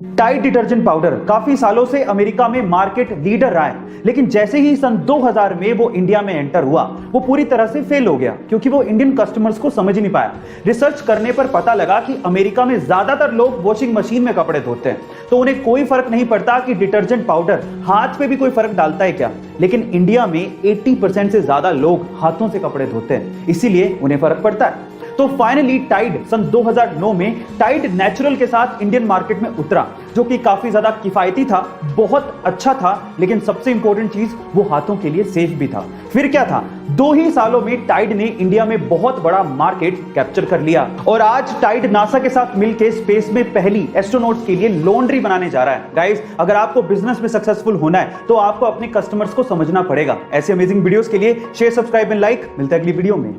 Tide detergent powder काफी सालों से अमेरिका में मार्केट लीडर रहा है, लेकिन जैसे ही सन 2000 में वो इंडिया में एंटर हुआ वो पूरी तरह से फेल हो गया क्योंकि वो इंडियन कस्टमर्स को समझ नहीं पाया। रिसर्च करने पर पता लगा कि अमेरिका में ज्यादातर लोग वॉशिंग मशीन में कपड़े धोते हैं, तो उन्हें कोई फर्क नहीं पड़ता कि डिटर्जेंट पाउडर हाथ पे भी कोई फर्क डालता है क्या। लेकिन इंडिया में 80% से ज्यादा लोग हाथों से कपड़े धोते हैं, इसीलिए उन्हें फर्क पड़ता है। तो फाइनली टाइड सन 2009 में टाइड नेचुरल के साथ इंडियन मार्केट में उतरा, जो कि काफी ज्यादा किफायती था, बहुत अच्छा था, लेकिन सबसे इंपॉर्टेंट चीज वो हाथों के लिए सेफ भी था। फिर क्या था, 2 ही सालों में टाइड ने इंडिया में बहुत बड़ा मार्केट कैप्चर कर लिया और आज टाइड नासा के साथ मिलकर स्पेस में पहली एस्ट्रोनॉट्स के लिए लॉन्ड्री बनाने जा रहा है। गाइस, अगर आपको बिजनेस में सक्सेसफुल होना है तो आपको अपने कस्टमर्स को समझना पड़ेगा। ऐसे अमेजिंग वीडियोस के लिए शेयर, सब्सक्राइब एंड लाइक। मिलता है अगली वीडियो में।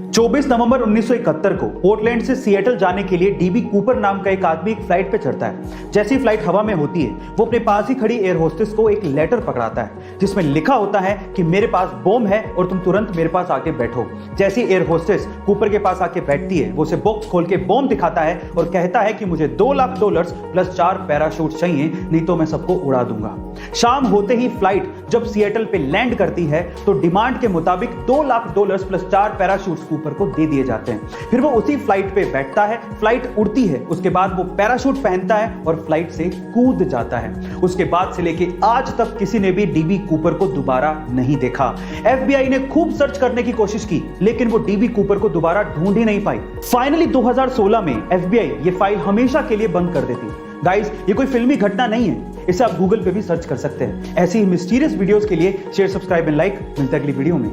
24 नवंबर 1971 को पोर्टलैंड से सिएटल जाने के लिए डीबी कूपर नाम का एक आदमी एक फ्लाइट पे चढ़ता है। जैसी फ्लाइट हवा में होती है, वो अपने पास ही खड़ी एयर होस्टेस को एक लेटर पकड़ाता है जिसमें लिखा होता है कि मेरे पास बॉम्ब है और तुम तुरंत मेरे पास आके बैठो। जैसी एयर होस्टेस कूपर के पास आके बैठती है, वो उसे बॉक्स खोल के बॉम्ब दिखाता है और कहता है कि मुझे $2 लाख प्लस 4 पैराशूट चाहिए, नहीं तो मैं सबको उड़ा दूंगा। शाम होते ही फ्लाइट जब सिएटल पे लैंड करती है तो डिमांड के मुताबिक $2 लाख प्लस 4 पैराशूट कूपर को दे दिए जाते हैं। फिर वो उसी फ्लाइट पे बैठता है, फ्लाइट उड़ती है, उसके बाद वो पैराशूट पहनता है और फ्लाइट से कूद जाता है। उसके बाद से लेके आज तक किसी ने भी डीबी कूपर को दोबारा नहीं देखा। एफबीआई ने खूब सर्च करने की कोशिश की, लेकिन वो डीबी कूपर को दोबारा ढूंढ ही नहीं पाई। फाइनली 2016 में एफबीआई ये फाइल हमेशा के लिए बंद कर देती। गाइस, ये कोई फिल्मी घटना नहीं है, इसे आप गूगल पे भी सर्च कर सकते हैं। ऐसी ही मिस्टीरियस वीडियोस के लिए शेयर, सब्सक्राइब एंड लाइक। मिलते हैं अगली वीडियो में।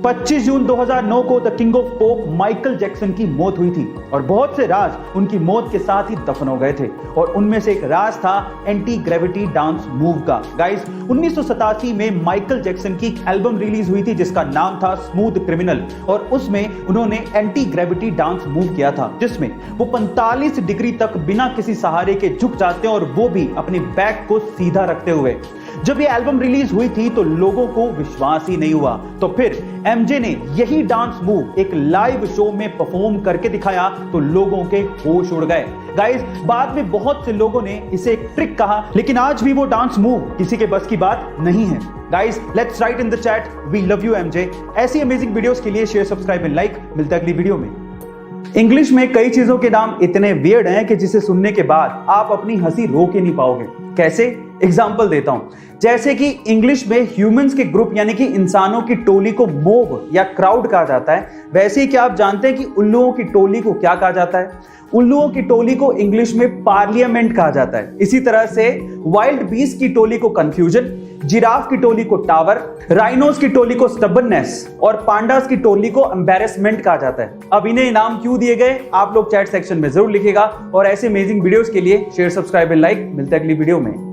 25 जून 2009 को the king of pop Michael Jackson की मौत हुई थी और बहुत से राज उनकी मौत के साथ ही दफन हो गए थे और उनमें से एक राज था एंटी ग्रेविटी डांस मूव का। गाइस, 1987 में माइकल जैक्सन की एल्बम रिलीज हुई थी जिसका नाम था स्मूथ क्रिमिनल और उसमें उन्होंने एंटी ग्रेविटी डांस मूव किया था जिसमें वो 45 डिग्री तक बिना किसी सहारे के झुक जाते हैं और वो भी अपने बैक को सीधा रखते हुए। जब ये एल्बम रिलीज हुई थी तो लोगों को विश्वास ही नहीं हुआ, तो फिर एमजे ने यही डांस मूव एक लाइव शो में परफॉर्म करके दिखाया तो लोगों के होश उड़ गए। गाइस, बाद में बहुत से लोगों ने इसे एक ट्रिक कहा, लेकिन आज भी वो डांस मूव किसी के बस की बात नहीं है। Guys, let's write in the chat we love you MJ. ऐसी अमेजिंग वीडियोस के लिए शेयर, सब्सक्राइब एंड लाइक। मिलता है अगली वीडियो में। इंग्लिश में कई चीजों के नाम इतने वियर्ड हैं कि जिसे सुनने के बाद आप अपनी हंसी रोक ही नहीं पाओगे। कैसे? एग्जाम्पल देता हूं। जैसे कि इंग्लिश में ह्यूमंस के ग्रुप यानी कि इंसानों की टोली को मोब या क्राउड कहा जाता है, वैसे ही क्या आप जानते हैं कि उल्लुओं की टोली को क्या कहा जाता है? उल्लुओं की टोली को इंग्लिश में पार्लियामेंट कहा जाता है। इसी तरह से वाइल्ड बीस्ट की टोली को कंफ्यूजन, जिराफ की टोली को टावर, राइनोस की टोली को स्टबर्ननेस और पांडास की टोली को एम्बैरेसमेंट कहा जाता है। अब इन्हें इनाम क्यों दिए गए आप लोग चैट सेक्शन में जरूर लिखिएगा और ऐसे अमेजिंग वीडियोस के लिए शेयर, सब्सक्राइब एंड लाइक। मिलते हैं अगली वीडियो में।